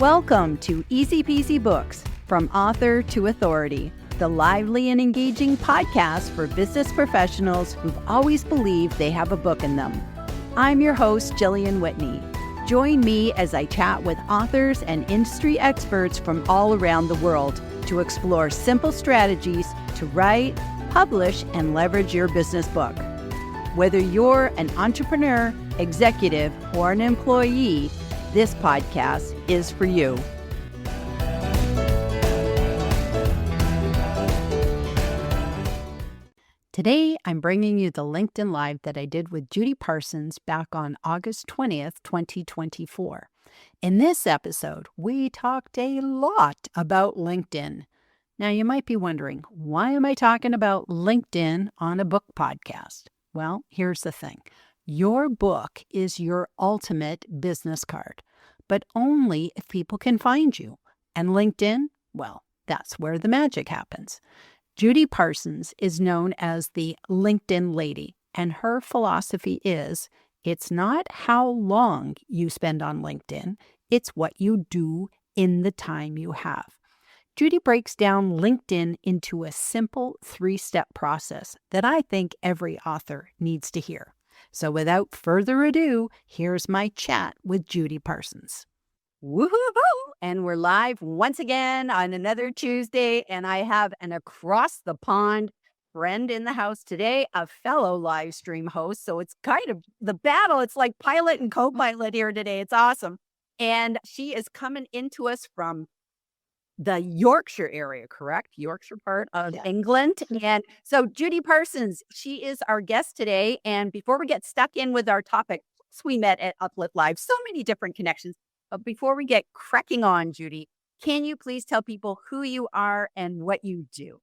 Welcome to Easy Peasy Books, From Author to Authority, the lively and engaging podcast for business professionals who've always believed they have a book in them. I'm your host, Jillian Whitney. Join me as I chat with authors and industry experts from all around the world to explore simple strategies to write, publish, and leverage your business book. Whether you're an entrepreneur, executive, or an employee, this podcast is for you. Today, I'm bringing you the LinkedIn Live that I did with Judy Parsons back on August 20th, 2024. In this episode, we talked a lot about LinkedIn. Now, you might be wondering, why am I talking about LinkedIn on a book podcast? Well, here's the thing. Your book is your ultimate business card, but only if people can find you. And LinkedIn, well, that's where the magic happens. Judy Parsons is known as the LinkedIn lady, and her philosophy is, it's not how long you spend on LinkedIn, it's what you do in the time you have. Judy breaks down LinkedIn into a simple 3-step process that I think every author needs to hear. So without further ado, here's my chat with Judy Parsons. Woohoo! And we're live once again on another Tuesday, and I have an across the pond friend in the house today, a fellow live stream host. So it's kind of the battle. It's like pilot and co-pilot here today. It's awesome. And she is coming into us from the Yorkshire area, correct? Yorkshire part of England. And so Judy Parsons, she is our guest today. And before we get stuck in with our topic, we met at Uplift Live, so many different connections. But before we get cracking on, Judy, can you please tell people who you are and what you do?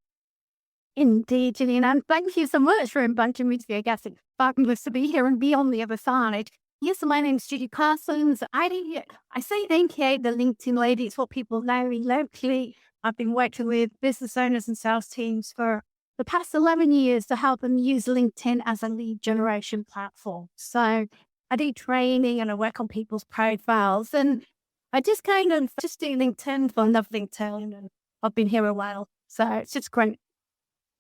Indeed, Gillian, and thank you so much for inviting me to be a guest. It's fabulous to be here and be on the other side. Yes, my name's Judy Parsons. I say aka the LinkedIn lady. It's what people know me locally. I've been working with business owners and sales teams for the past 11 years to help them use LinkedIn as a lead generation platform. So I do training and I work on people's profiles, and I just do LinkedIn. I love LinkedIn, and I've been here a while. So it's just great.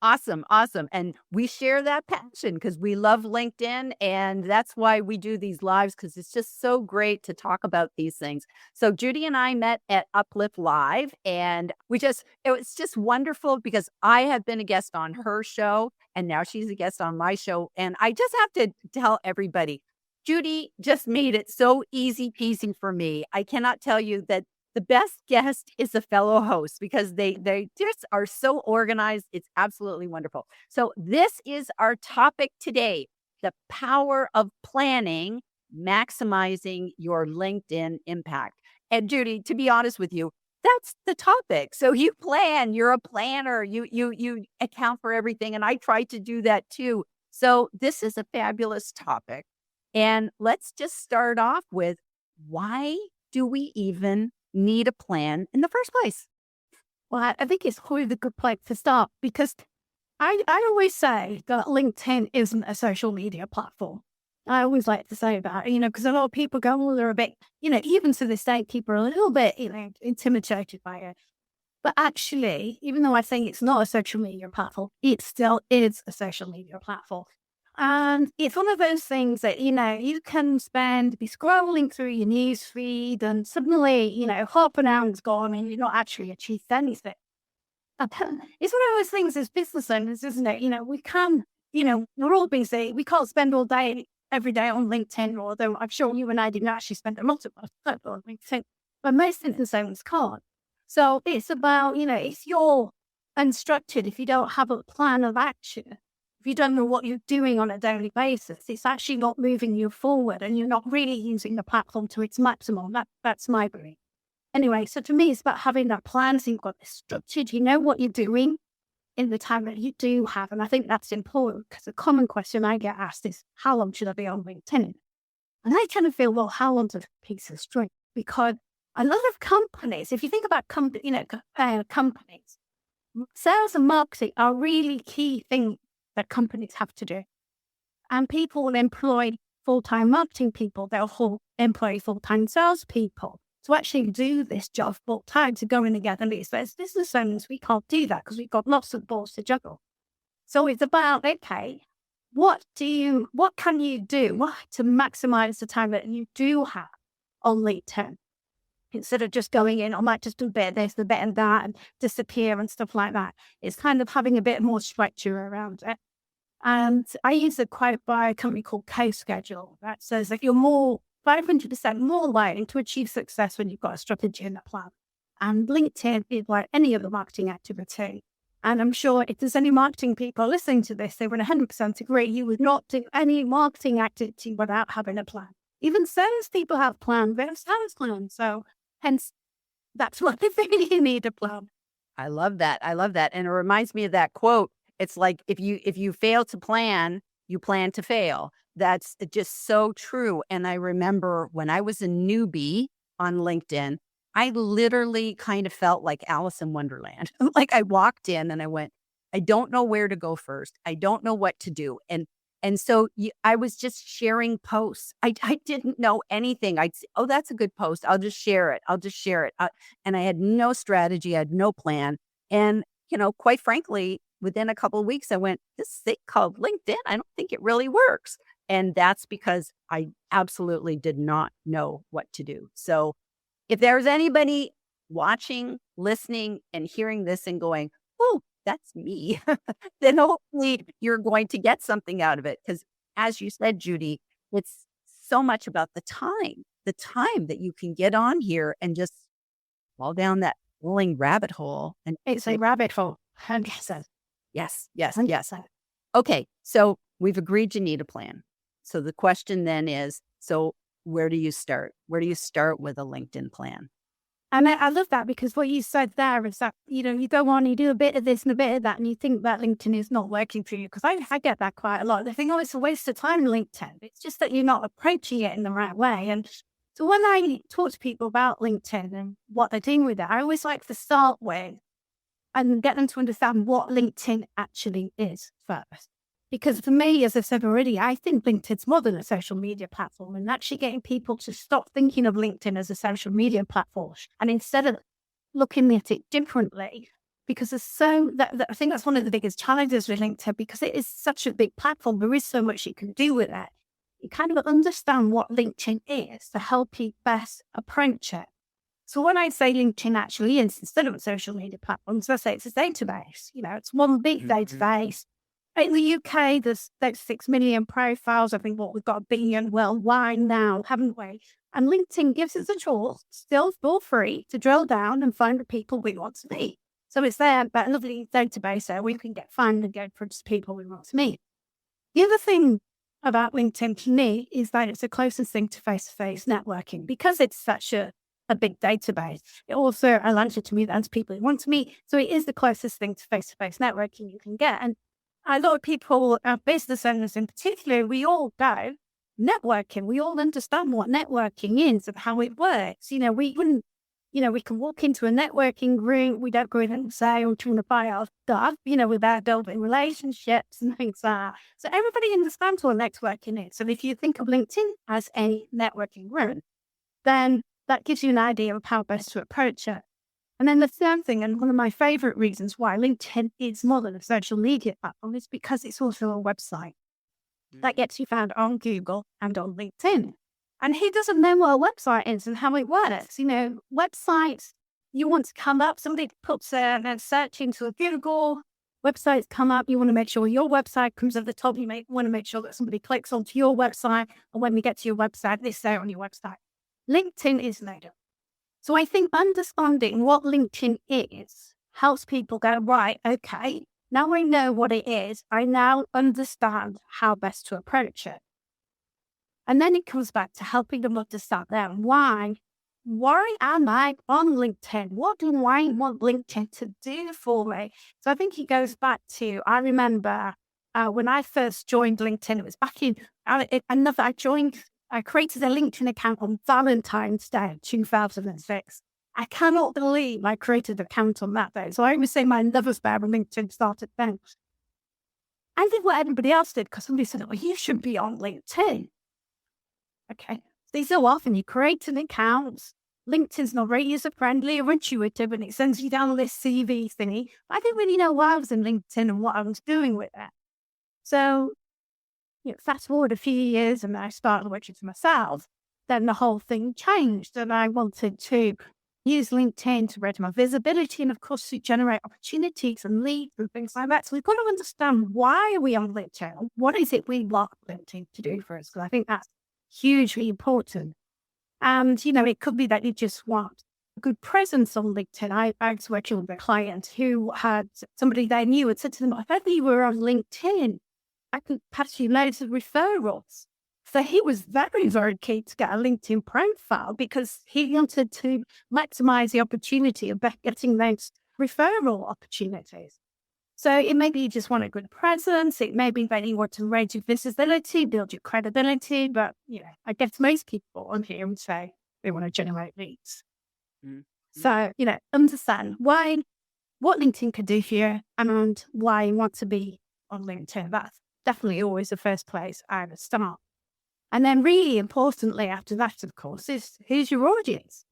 Awesome. And we share that passion because we love LinkedIn, and that's why we do these lives, because it's just so great to talk about these things. So Judy and I met at Uplift Live, and it was just wonderful because I have been a guest on her show, and now she's a guest on my show. And I just have to tell everybody, Judy just made it so easy peasy for me. I cannot tell you that the best guest is a fellow host because they just are so organized. It's absolutely wonderful. So this is our topic today, the power of planning, maximizing your LinkedIn impact. And Judy, to be honest with you, that's the topic. So you plan, you're a planner, you account for everything. And I try to do that too. So this is a fabulous topic. And let's just start off with, why do we even need a plan in the first place? Well, I think it's probably the good place to start, because I always say that LinkedIn isn't a social media platform. I always like to say that, because a lot of people go, well, they're a bit, even to this day, people are a little bit, intimidated by it. But actually, even though I think it's not a social media platform, it still is a social media platform. And it's one of those things that, you can be scrolling through your news feed, and suddenly, half an hour's gone and you've not actually achieved anything. It's one of those things as business owners, isn't it? We can, we're all busy. We can't spend all day, every day on LinkedIn, although I'm sure you and I didn't actually spend a lot of time on LinkedIn, but most business owners can't. So it's about, if you're unstructured, if you don't have a plan of action, if you don't know what you're doing on a daily basis, it's actually not moving you forward, and you're not really using the platform to its maximum. That's my belief. Anyway, so to me, it's about having that plan. So you've got this structured, you know what you're doing in the time that you do have. And I think that's important, because a common question I get asked is, how long should I be on LinkedIn? And I kind of feel, well, how long's a piece of string? Because a lot of companies, if you think about companies, sales and marketing are really key things that companies have to do. And people will employ full-time marketing people. They'll employ full-time salespeople. to actually do this job full time, to go in and get the leads. But as business owners, we can't do that because we've got lots of balls to juggle. So it's about, okay, what can you do to maximize the time that you do have on LinkedIn? Instead of just going in, I might just do a bit of this, a bit of that, and disappear and stuff like that. It's kind of having a bit more structure around it. And I use a quote by a company called Co-Schedule that says that you're 500% more likely to achieve success when you've got a strategy and a plan. And LinkedIn is like any other marketing activity. And I'm sure if there's any marketing people listening to this, they would 100% agree. You would not do any marketing activity without having a plan. Even sales people have plans. They have sales plans. So hence, that's why they think you need a plan. I love that. I love that. And it reminds me of that quote. It's like, if you fail to plan, you plan to fail. That's just so true. And I remember when I was a newbie on LinkedIn, I literally kind of felt like Alice in Wonderland. Like I walked in and I went, I don't know where to go first. I don't know what to do. And so I was just sharing posts. I didn't know anything. I'd say, oh, that's a good post. I'll just share it. And I had no strategy. I had no plan. And, quite frankly, within a couple of weeks, I went, this thing called LinkedIn, I don't think it really works. And that's because I absolutely did not know what to do. So if there's anybody watching, listening, and hearing this and going, oh, that's me, then hopefully you're going to get something out of it. Because as you said, Judy, it's so much about the time that you can get on here and just fall down that rolling rabbit hole. And It's a rabbit hole. 100%. Yes. Okay, so we've agreed you need a plan. So the question then is, so where do you start? Where do you start with a LinkedIn plan? And I love that, because what you said there is that, you go on, you do a bit of this and a bit of that, and you think that LinkedIn is not working for you. Because I get that quite a lot. They think, oh, it's a waste of time, LinkedIn. It's just that you're not approaching it in the right way. And so when I talk to people about LinkedIn and what they're doing with it, I always like to start with and get them to understand what LinkedIn actually is first. Because for me, as I've said already, I think LinkedIn's more than a social media platform, and actually getting people to stop thinking of LinkedIn as a social media platform, and instead of looking at it differently, because I think that's one of the biggest challenges with LinkedIn, because it is such a big platform. There is so much you can do with it. You kind of understand what LinkedIn is to help you best approach it. So when I say LinkedIn actually is, instead of a social media platform, I say it's a database. It's one big database. In the UK, there's 6 million profiles. I think we've got 1 billion worldwide now, haven't we? And LinkedIn gives us a tool, still for free, to drill down and find the people we want to meet. So it's there, that lovely database there we can find and go for just people we want to meet. The other thing about LinkedIn to me is that it's the closest thing to face-to-face networking, because it's such a big database. It also allows you to meet those people you want to meet. So it is the closest thing to face-to-face networking you can get. And a lot of people, business owners in particular, we all go networking. We all understand what networking is and how it works. We wouldn't, we can walk into a networking room. We don't go in and say, I'm trying to buy our stuff, without building relationships and things like that. So everybody understands what networking is. And if you think of LinkedIn as a networking room, then that gives you an idea of how best to approach it. And then the third thing, and one of my favorite reasons why LinkedIn is more than a social media platform, is because it's also a website that gets you found on Google and on LinkedIn. And who doesn't know what a website is and how it works? Websites, you want to come up, somebody puts a search into a Google, websites come up, you want to make sure your website comes at the top. You want to make sure that somebody clicks onto your website, and when we get to your website, it's there on your website. LinkedIn is no different. So I think understanding what LinkedIn is helps people go, right, okay, now I know what it is. I now understand how best to approach it. And then it comes back to helping them understand then why am I on LinkedIn? What do I want LinkedIn to do for me? So I think it goes back to, I remember when I first joined LinkedIn, it was back in, I created a LinkedIn account on Valentine's Day, 2006. I cannot believe I created an account on that day. So I always say my love affair on LinkedIn started then. I did what everybody else did, because somebody said, oh, you should be on LinkedIn. Okay. So often you create an account, LinkedIn's not very user-friendly or intuitive, and it sends you down this CV thingy. I didn't really know why I was in LinkedIn and what I was doing with it. So, fast forward a few years and I started working for myself, then the whole thing changed and I wanted to use LinkedIn to raise my visibility and, of course, to generate opportunities and leads and things like that. So we've got to understand, why are we on LinkedIn? What is it we want LinkedIn to do for us? Because I think that's hugely important. And, it could be that you just want a good presence on LinkedIn. I was working with a client who had somebody they knew and said to them, I heard that you were on LinkedIn. I could pass you loads of referrals. So he was very, very keen to get a LinkedIn profile because he wanted to maximize the opportunity of getting those referral opportunities. So it may be you just want a good presence. It may be that you want to raise your visibility, build your credibility. But, I guess most people on here would say they want to generate leads. Mm-hmm. So, understand what LinkedIn can do for you and why you want to be on LinkedIn. That's definitely always the first place I would start. And then really importantly after that, of course, is who's your audience?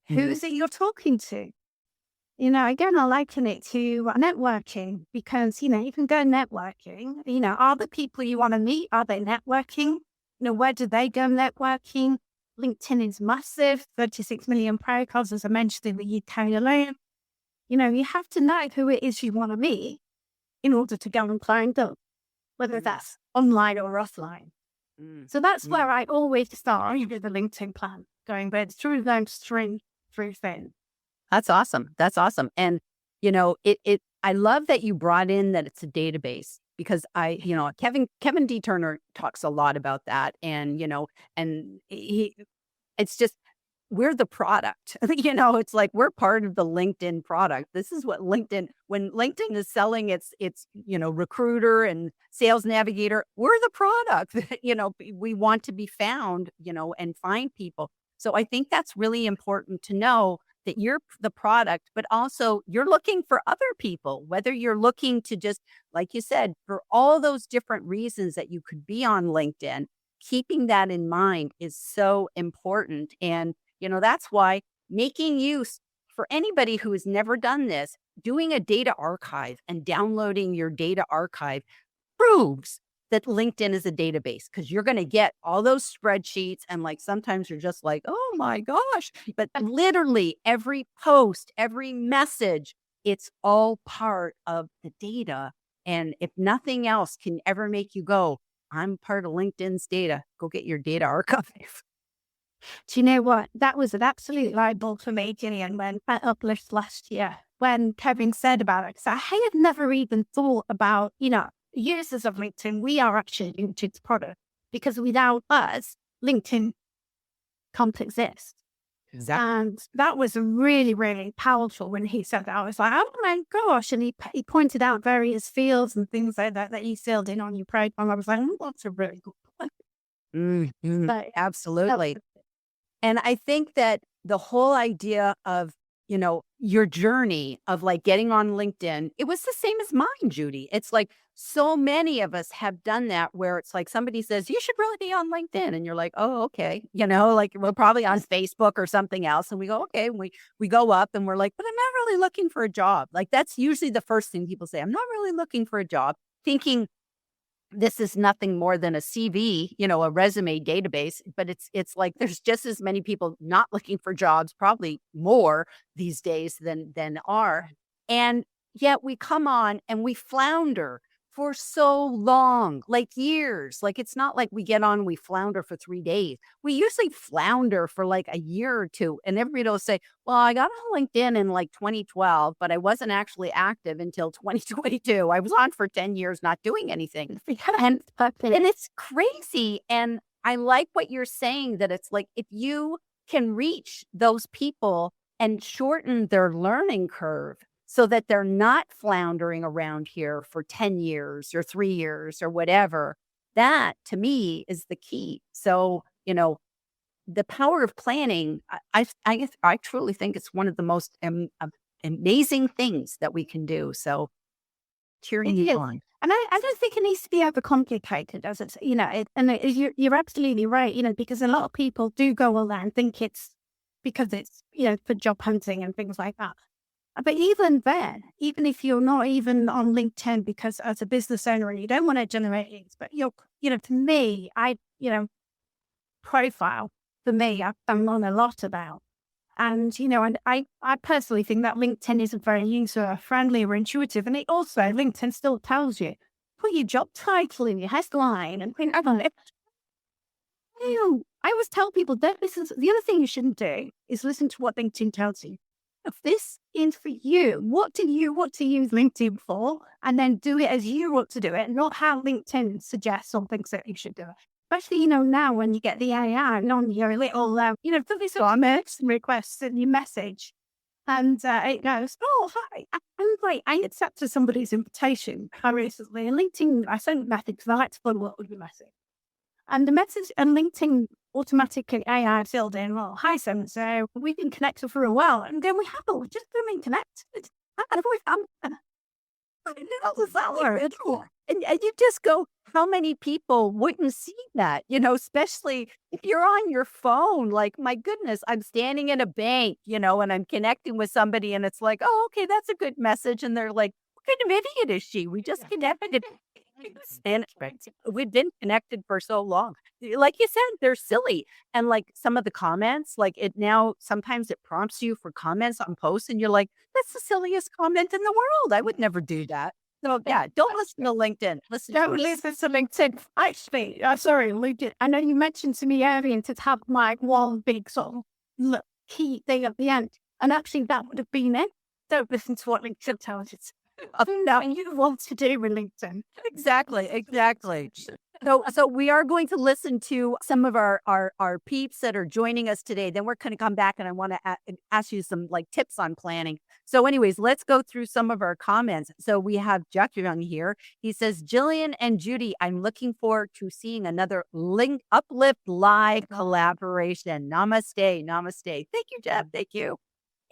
Mm-hmm. Who is it you're talking to? Again, I liken it to networking because, you can go networking. Are the people you want to meet, are they networking? Where do they go networking? LinkedIn is massive, 36 million profiles, as I mentioned, in the UK alone. You have to know who it is you want to meet in order to go and find them, whether that's online or offline. So that's where I always start with the LinkedIn plan, going through those three things. That's awesome. That's awesome. And, I love that you brought in that it's a database because Kevin D. Turner talks a lot about that. And, and it's just, we're the product, it's like we're part of the LinkedIn product. This is what when LinkedIn is selling its, recruiter and sales navigator, we're the product that, we want to be found, and find people. So I think that's really important to know that you're the product, but also you're looking for other people, whether you're looking to just, like you said, for all those different reasons that you could be on LinkedIn, keeping that in mind is so important. And that's why making use, for anybody who has never done this, doing a data archive and downloading your data archive proves that LinkedIn is a database, because you're going to get all those spreadsheets and sometimes you're just like, oh my gosh, but literally every post, every message, it's all part of the data. And if nothing else can ever make you go, I'm part of LinkedIn's data, go get your data archive. Do you know what? That was an absolute light bulb for me, Gillian, when at Uplift last year, when Kevin said about it. So I had never even thought about, users of LinkedIn, we are actually LinkedIn's product, because without us, LinkedIn can't exist. Exactly. And that was really, really powerful when he said that. I was like, oh my gosh. And he pointed out various fields and things like that you filled in on your profile. I was like, oh, that's a really good point. Mm-hmm. Absolutely. And I think that the whole idea of, your journey of getting on LinkedIn, it was the same as mine, Judy. It's like so many of us have done that, where it's like somebody says, you should really be on LinkedIn. And you're like, oh, okay. We're probably on Facebook or something else. And we go, okay. And we go up and we're like, but I'm not really looking for a job. That's usually the first thing people say. I'm not really looking for a job, thinking this is nothing more than a CV, a resume database, but it's like there's just as many people not looking for jobs, probably more these days than are. And yet we come on and we flounder for so long, years. It's not like we get on and we flounder for 3 days. We usually flounder for a year or two. And everybody will say, well, I got on LinkedIn in 2012, but I wasn't actually active until 2022. I was on for 10 years not doing anything. And it's crazy. And I like what you're saying, that it's if you can reach those people and shorten their learning curve, so that they're not floundering around here for 10 years or 3 years or whatever. That, to me, is the key. So, the power of planning, I truly think it's one of the most amazing things that we can do. So, cheering you on. And I don't think it needs to be overcomplicated, as you're absolutely right, because a lot of people do go on there and think it's because it's, for job hunting and things like that. But even then, even if you're not even on LinkedIn because as a business owner and you don't want to generate leads, but to me, profile for me, I'm on a lot about. And I personally think that LinkedIn isn't very user friendly or intuitive. And it also, LinkedIn still tells you, put your job title in your headline and things like that. I always tell people that the other thing you shouldn't do is listen to what LinkedIn tells you. If this is for you, what do you want to use LinkedIn for? And then do it as you want to do it, not how LinkedIn suggests or thinks that you should do it. Especially, now when you get the AI on your little, put this comments and requests in your message. And it goes, oh, hi. And like, I accepted somebody's invitation recently. And LinkedIn, I sent a message because I like to follow up with the message. And the message and LinkedIn automatically AI filled in, well, hi, so we've been connected for a while. And then we haven't, just been connected. And how does that work? And you just go, how many people wouldn't see that? Especially if you're on your phone, like, my goodness, I'm standing in a bank, and I'm connecting with somebody and it's like, oh, okay, that's a good message. And they're like, what kind of idiot is she? We just connected. And we've been connected for so long. Like you said, they're silly. And like some of the comments, like it now, sometimes it prompts you for comments on posts and you're like, that's the silliest comment in the world. I would never do that. So yeah, don't listen to LinkedIn. Don't listen to LinkedIn. Actually, sorry, LinkedIn. I know you mentioned to me earlier to have my one big sort of key thing at the end. And actually that would have been it. Don't listen to what LinkedIn tells you. No, you want to do with LinkedIn. Exactly. So we are going to listen to some of our peeps that are joining us today. Then we're going to come back and I want to ask you some like tips on planning. So anyways, let's go through some of our comments. So we have Jack Young here. He says, Jillian and Judy, I'm looking forward to seeing another Uplift Live collaboration. Namaste. Thank you, Jeff. Thank you.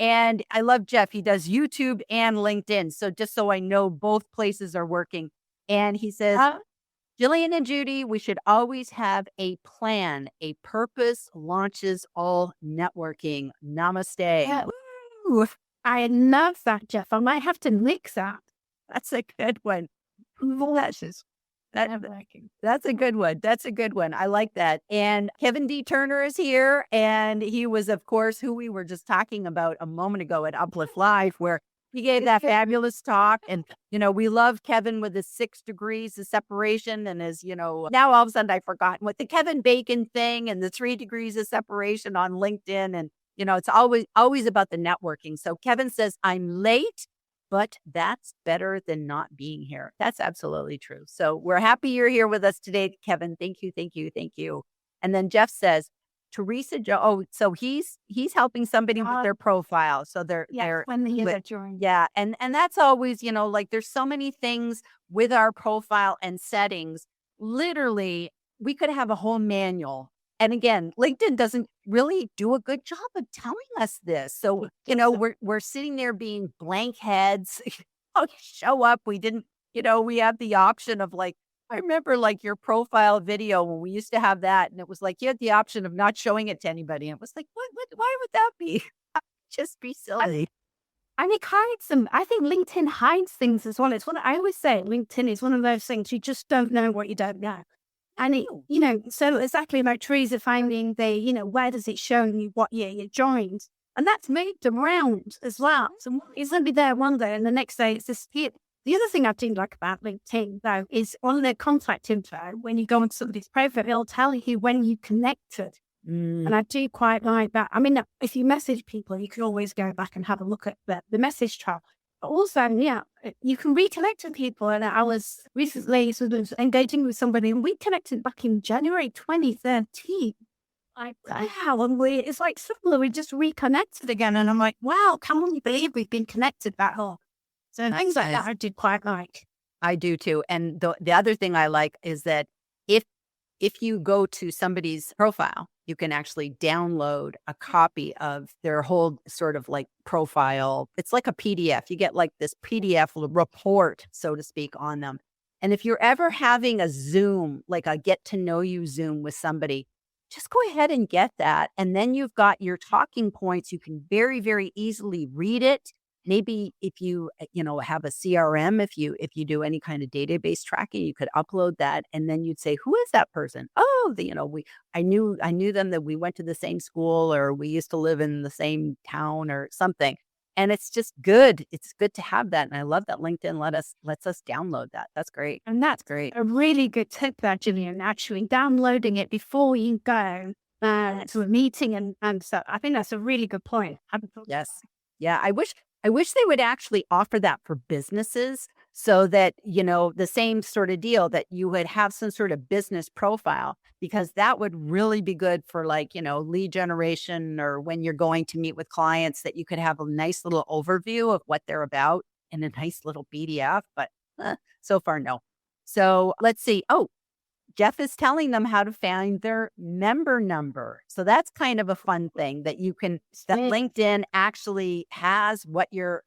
And I love Jeff. He does YouTube and LinkedIn. So just so I know both places are working. And he says, Jillian and Judy, we should always have a plan. A purpose launches all networking. Namaste. Yeah. Ooh, I love that, Jeff. I might have to mix that. That's a good one. That's a good one. That's a good one. I like that. And Kevin D. Turner is here. And he was, of course, who we were just talking about a moment ago at Uplift Live, where he gave that fabulous talk. And, we love Kevin with his 6 degrees of separation and his, now all of a sudden I've forgotten what the Kevin Bacon thing and the 3 degrees of separation on LinkedIn. And, it's always about the networking. So Kevin says, I'm late, but that's better than not being here. That's absolutely true. So we're happy you're here with us today, Kevin. Thank you. And then Jeff says, Teresa so he's helping somebody with their profile. So they're when they join. Yeah. And that's always, like there's so many things with our profile and settings. Literally, we could have a whole manual. And again, LinkedIn doesn't really do a good job of telling us this. So, we're sitting there being blank heads. Show up. We didn't, we have the option of like, I remember like your profile video when we used to have that. And it was like, you had the option of not showing it to anybody. And it was like, why would that be? Just be silly. And it hides them. I think LinkedIn hides things as well. I always say LinkedIn is one of those things you just don't know what you don't know. And so exactly like Teresa finding where does it show you what year you joined? And that's moved around as well. So it's going to be there one day and the next day it's disappeared. The other thing I do like about LinkedIn, though, is on their contact info, when you go on somebody's profile, it'll tell you when you connected. And I do quite like that. I mean, if you message people, you can always go back and have a look at the message trail. But also, you can reconnect with people. And I was recently sort of engaging with somebody, and we connected back in January 2013. Wow, and it's like suddenly we just reconnected again. And I'm like, wow, can't you believe we've been connected that long? So things like that I do quite like. I do too. And the other thing I like is that if you go to somebody's profile, you can actually download a copy of their whole sort of like profile. It's like a PDF. You get like this PDF report, so to speak, on them. And if you're ever having a Zoom, like a get to know you Zoom with somebody, just go ahead and get that. And then you've got your talking points. You can very, very easily read it. Maybe if you, have a CRM, if you do any kind of database tracking, you could upload that and then you'd say, who is that person? Oh, I knew them, that we went to the same school or we used to live in the same town or something. And it's just good. It's good to have that. And I love that LinkedIn lets us download that. That's great. And that's Great. a really good tip there, Gillian, actually downloading it before you go to a meeting and stuff. I think that's a really good point. I haven't thought of Yes. that. Yeah, I wish they would actually offer that for businesses so that, the same sort of deal that you would have some sort of business profile, because that would really be good for like, lead generation, or when you're going to meet with clients, that you could have a nice little overview of what they're about in a nice little PDF, but so far no. So let's see. Oh, Jeff is telling them how to find their member number. So that's kind of a fun thing that that LinkedIn actually has what your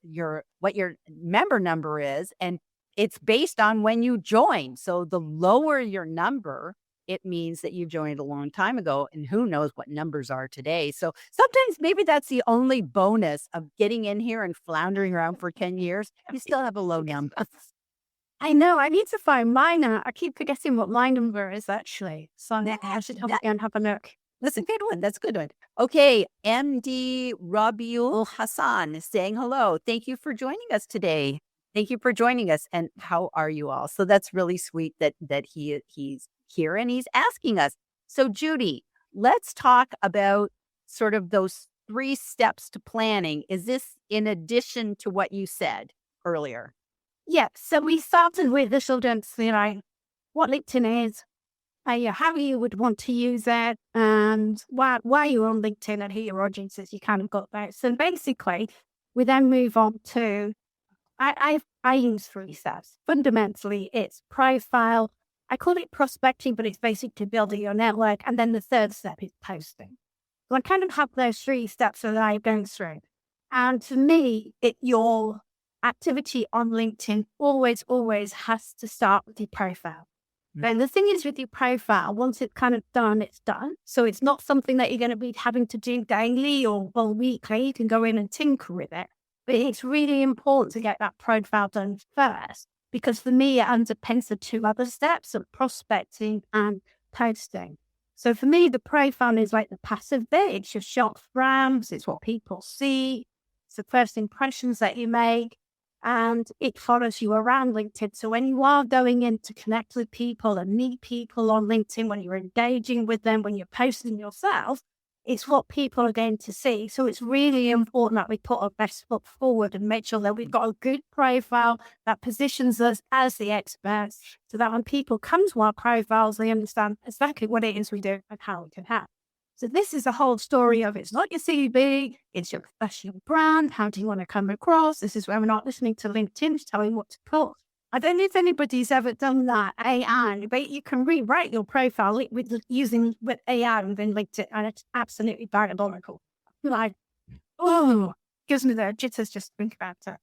member number is, and it's based on when you join. So the lower your number, it means that you joined a long time ago, and who knows what numbers are today. So sometimes maybe that's the only bonus of getting in here and floundering around for 10 years. You still have a low number. I know. I need to find mine now. I keep forgetting what my number is actually. So I should have and have a look. That's a good one. That's a good one. Okay. MD Rabiul Hassan is saying hello. Thank you for joining us today. Thank you for joining us. And how are you all? So that's really sweet that he's here and he's asking us. So Judy, let's talk about sort of those 3 steps to planning. Is this in addition to what you said earlier? Yeah. So we started with the children's, what LinkedIn is, how you would want to use it, and why you're on LinkedIn and who your audience is. You kind of got that. So basically, we then move on to I use 3 steps. Fundamentally, it's profile. I call it prospecting, but it's basically building your network. And then the 3rd step is posting. So I kind of have those 3 steps that I'm going through. And to me, your activity on LinkedIn always has to start with your profile. And the thing is with your profile, once it's kind of done, it's done. So it's not something that you're going to be having to do daily or weekly. You can go in and tinker with it. But it's really important to get that profile done first, because for me, it underpins the 2 other steps of prospecting and posting. So for me, the profile is like the passive bit. It's your short brands. It's what people see. It's the first impressions that you make. And it follows you around LinkedIn. So when you are going in to connect with people and meet people on LinkedIn, when you're engaging with them, when you're posting yourself, it's what people are going to see. So it's really important that we put our best foot forward and make sure that we've got a good profile that positions us as the experts, so that when people come to our profiles, they understand exactly what it is we do and how we can help. So this is the whole story of it's not your CV, it's your professional brand. How do you want to come across? This is where we're not listening to LinkedIn to tell you what to put. I don't know if anybody's ever done that AI, but you can rewrite your profile using AI within LinkedIn, and it's absolutely diabolical. Like, gives me the jitters just think about it.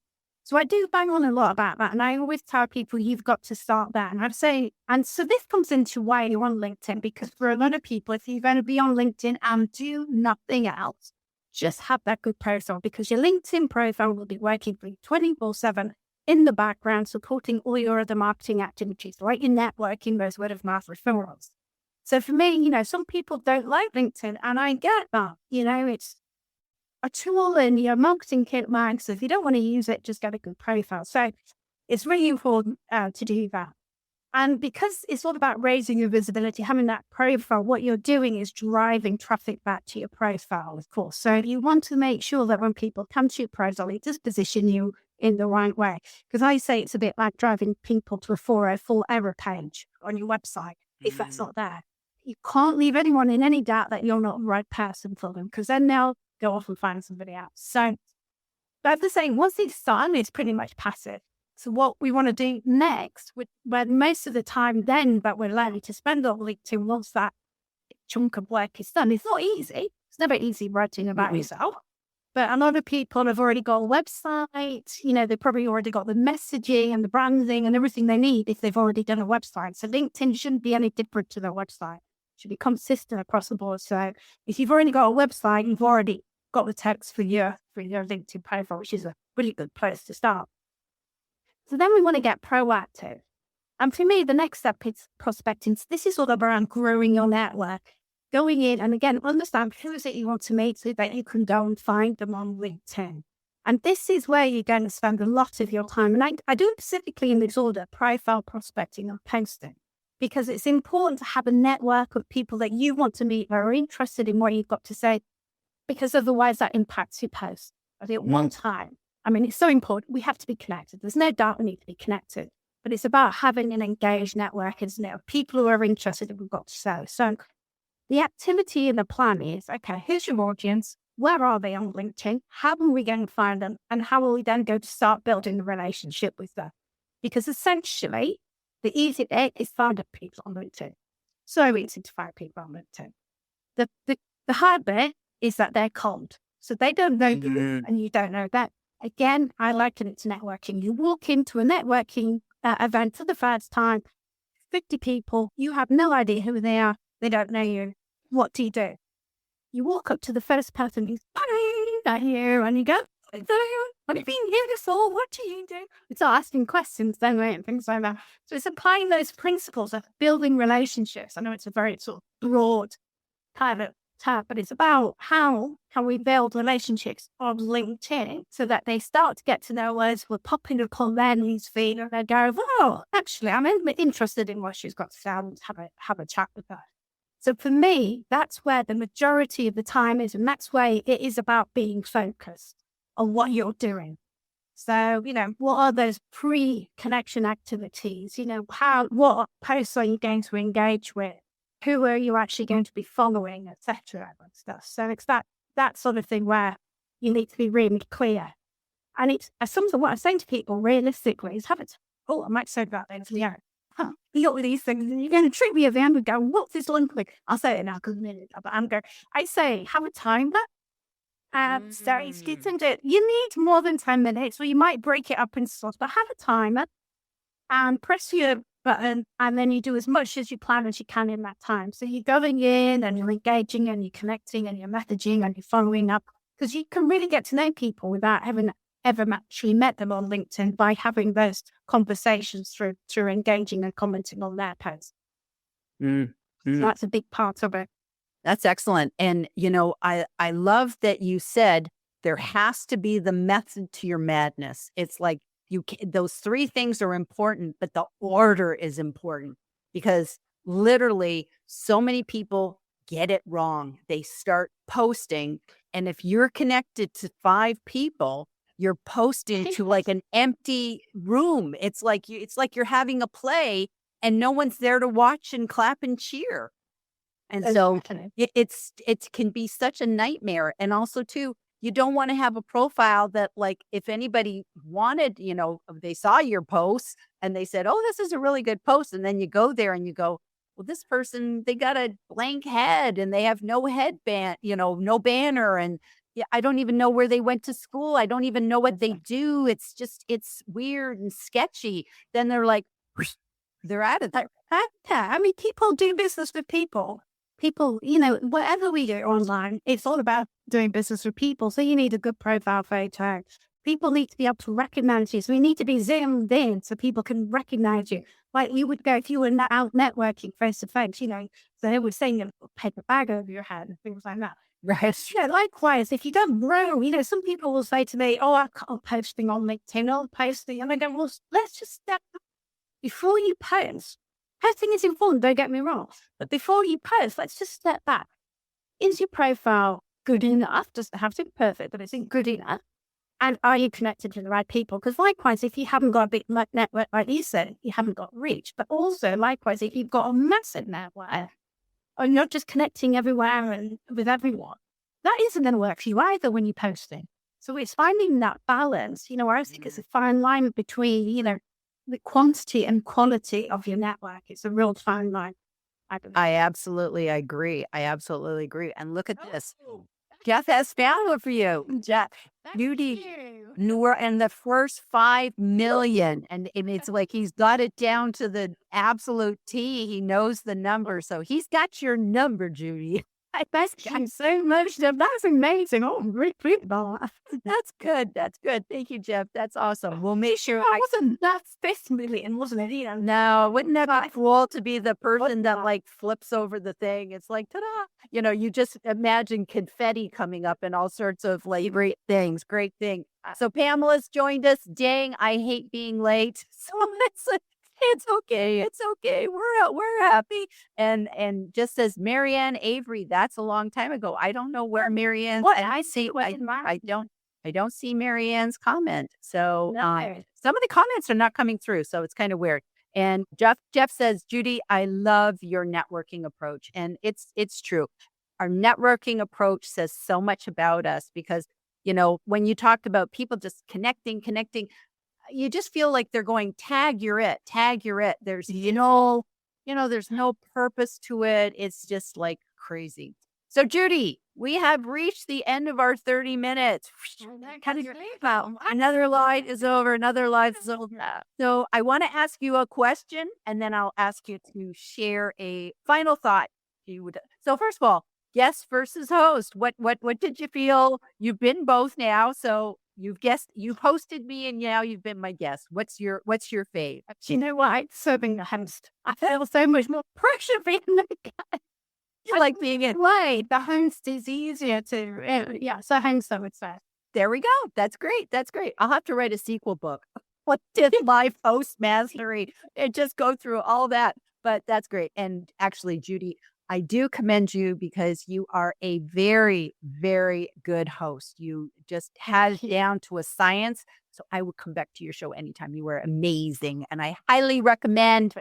So I do bang on a lot about that. And I always tell people you've got to start there. And I'd say, and so this comes into why you're on LinkedIn, because for a lot of people, if you're going to be on LinkedIn and do nothing else, just have that good profile, because your LinkedIn profile will be working for you 24/7 in the background, supporting all your other marketing activities, like your networking, those word of mouth referrals. So for me, some people don't like LinkedIn, and I get that. It's a tool in your marketing kit bag. So if you don't want to use it, just get a good profile. So it's really important to do that. And because it's all about raising your visibility, having that profile, what you're doing is driving traffic back to your profile, of course. So you want to make sure that when people come to your profile, it does position you in the right way. Because I say it's a bit like driving people to a 404 error page on your website, if that's not there. You can't leave anyone in any doubt that you're not the right person for them, because then they'll go off and find somebody else. So that's the same. Once it's done, it's pretty much passive. So what we want to do next, where most of the time then that we're likely to spend on LinkedIn, once that chunk of work is done, it's not easy. It's never easy writing about yourself. But a lot of people have already got a website. They've probably already got the messaging and the branding and everything they need if they've already done a website. So LinkedIn shouldn't be any different to their website. should be consistent across the board. So if you've already got a website, you've already got the text for your LinkedIn profile, which is a really good place to start. So then we want to get proactive. And for me, the next step is prospecting. So this is all around growing your network, going in and again, understand who is it you want to meet so that you can go and find them on LinkedIn. And this is where you're going to spend a lot of your time. And I do it specifically in this order: profile, prospecting, and posting, because it's important to have a network of people that you want to meet, that are interested in what you've got to say, because otherwise that impacts your post. At one time, I mean, it's so important. We have to be connected. There's no doubt we need to be connected. But it's about having an engaged network, isn't it? People who are interested in what we've got to say. So the activity in the plan is, okay, here's your audience. Where are they on LinkedIn? How are we going to find them? And how are we then going to start building the relationship with them? Because essentially, the easy bit is finding people on LinkedIn. So easy to find people on LinkedIn. The hard bit is that they're cold. So they don't know you and you don't know them. Again, I liken it to networking. You walk into a networking event for the first time, 50 people, you have no idea who they are, they don't know you. What do? You walk up to the first person who's here and you go, what have you been here before? What do you do? It's asking questions then, right, and things like that. So it's applying those principles of building relationships. I know it's a very sort of broad kind of tab, but it's about how can we build relationships on LinkedIn so that they start to get to know us. We're popping upon their newsfeed and they go, oh, actually, I'm interested in what she's got to say. I'll have a chat with her. So for me, that's where the majority of the time is. And that's where it is about being focused on what you're doing. So, what are those pre-connection activities? What posts are you going to engage with? Who are you actually going to be following, etc. and stuff. So it's that sort of thing where you need to be really clear. And it's some of what I'm saying to people realistically is I might say about this. You got all these things and you're going to treat me at the end and go, what's this link like? I'll say it now because I say have a timer. So you need more than 10 minutes, or you might break it up into slots, but have a timer and press your button, and then you do as much as you plan as you can in that time. So you're going in and you're engaging and you're connecting and you're messaging and you're following up, because you can really get to know people without having ever actually met them on LinkedIn by having those conversations through engaging and commenting on their posts. So that's a big part of it. That's excellent. And, I love that you said there has to be the method to your madness. It's like those three things are important, but the order is important, because literally so many people get it wrong. They start posting, and if you're connected to 5 people, you're posting to like an empty room. It's like you're having a play and no one's there to watch and clap and cheer. And so it can be such a nightmare. And also too, you don't want to have a profile that, like, if anybody wanted, they saw your post and they said, oh, this is a really good post. And then you go there and you go, well, this person, they got a blank head and they have no headband, no banner. And I don't even know where they went to school. I don't even know what they do. It's weird and sketchy. Then they're like, they're out of there. Yeah, I mean, people do business with people. People, whatever we do online, it's all about doing business with people. So you need a good profile photo. People need to be able to recognize you. So we need to be zoomed in so people can recognize you. Like you would go if you were out networking face to face, so they were saying a paper bag over your head and things like that. Right. Likewise, if you don't grow, some people will say to me, oh, I'm posting on LinkedIn, I'm posting. And I go, well, let's just step back. Before you post, posting is important, don't get me wrong. But before you post, let's just step back. Is your profile good enough? Doesn't have to be perfect, but is it good enough? And are you connected to the right people? Because likewise, if you haven't got a big network, like you said, you haven't got reach. But also, likewise, if you've got a massive network, or you're not just connecting everywhere and with everyone, that isn't going to work for you either when you're posting. So it's finding that balance. I think it's a fine line between, the quantity and quality of your network. It's a real fine line. I absolutely agree. And look at this. Jeff has found one for you. Jeff, Judy, we're in the first 5 million. And it's like he's got it down to the absolute T. He knows the number. So he's got your number, Judy. I'm so emotional. That's amazing. Oh, I'm really pleased about that. That's good. That's good. Thank you, Jeff. That's awesome. We'll make sure That's 5 million, wasn't it? You know? No, wouldn't that be cool to be the person that like flips over the thing? It's like, ta-da! You just imagine confetti coming up and all sorts of like great things. Great thing. So Pamela's joined us. Dang, I hate being late. So it's okay. It's okay. We're happy. And just says Marianne Avery. That's a long time ago. I don't know where Marianne. What I see. I don't see Marianne's comment. So No. some of the comments are not coming through. So it's kind of weird. And Jeff says, Judy, I love your networking approach. And it's true. Our networking approach says so much about us because, when you talked about people just connecting, you just feel like they're going, tag, you're it. There's, there's no purpose to it. It's just like crazy. So Judy, we have reached the end of our 30 minutes. Another live is over. So I want to ask you a question and then I'll ask you to share a final thought. So first of all, guest versus host. What did you feel? You've been both now. So you've hosted me and now you've been my guest. What's your fave? You know what? Serving the host. I feel so much more pressure being the guest. You like being in way. The host is easier to, so host I would say. There we go. That's great. I'll have to write a sequel book. What did live host mastery? And just go through all that. But that's great. And actually, Judy, I do commend you because you are a very, very good host. You just had it down to a science. So I would come back to your show anytime. You were amazing. And I highly recommend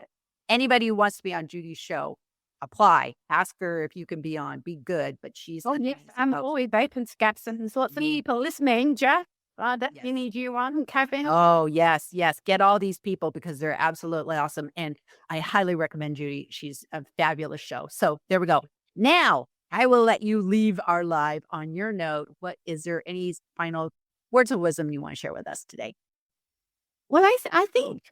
anybody who wants to be on Judy's show, apply. Ask her if you can be on. Be good. But she's... Oh, yes. I'm always open to guests and there's lots of people listening, Jeff. You need you on, Kevin. Oh, yes. Get all these people because they're absolutely awesome. And I highly recommend Judy. She's a fabulous show. So there we go. Now, I will let you leave our live on your note. Is there any final words of wisdom you want to share with us today? Well, I think,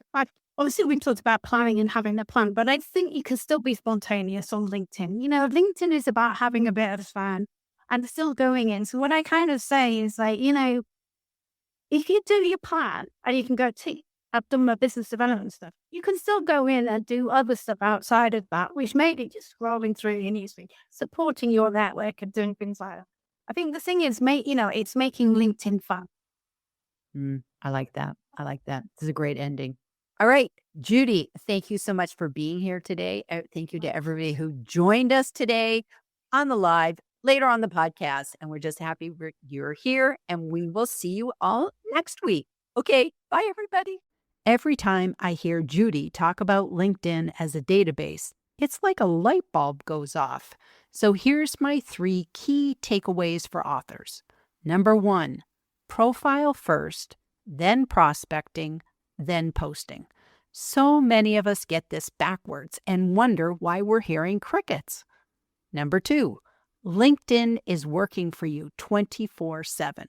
obviously we talked about planning and having a plan, but I think you can still be spontaneous on LinkedIn. LinkedIn is about having a bit of fun and still going in. So what I kind of say is like, if you do your plan and you can go, I've done my business development stuff, you can still go in and do other stuff outside of that, which may be just scrolling through your newsfeed, supporting your network and doing things like that. I think the thing is, it's making LinkedIn fun. I like that. This is a great ending. All right, Judy, thank you so much for being here today. Thank you to everybody who joined us today on the live, later on the podcast. And we're just happy you're here and we will see you all next week. Okay, bye everybody. Every time I hear Judy talk about LinkedIn as a database, it's like a light bulb goes off. So here's my 3 key takeaways for authors. Number 1, profile first, then prospecting, then posting. So many of us get this backwards and wonder why we're hearing crickets. Number 2, LinkedIn is working for you 24/7.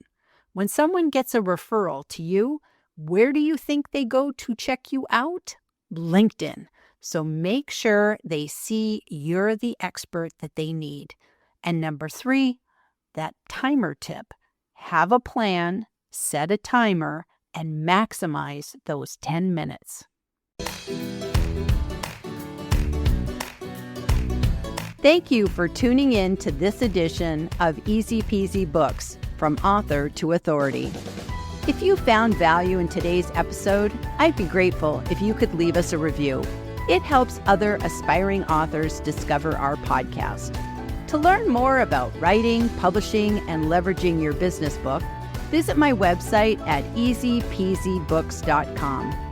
When someone gets a referral to you, where do you think they go to check you out? LinkedIn. So make sure they see you're the expert that they need. And number 3, that timer tip. Have a plan, set a timer, and maximize those 10 minutes. Thank you for tuning in to this edition of Easy Peasy Books, From Author to Authority. If you found value in today's episode, I'd be grateful if you could leave us a review. It helps other aspiring authors discover our podcast. To learn more about writing, publishing, and leveraging your business book, visit my website at easypeasybooks.com.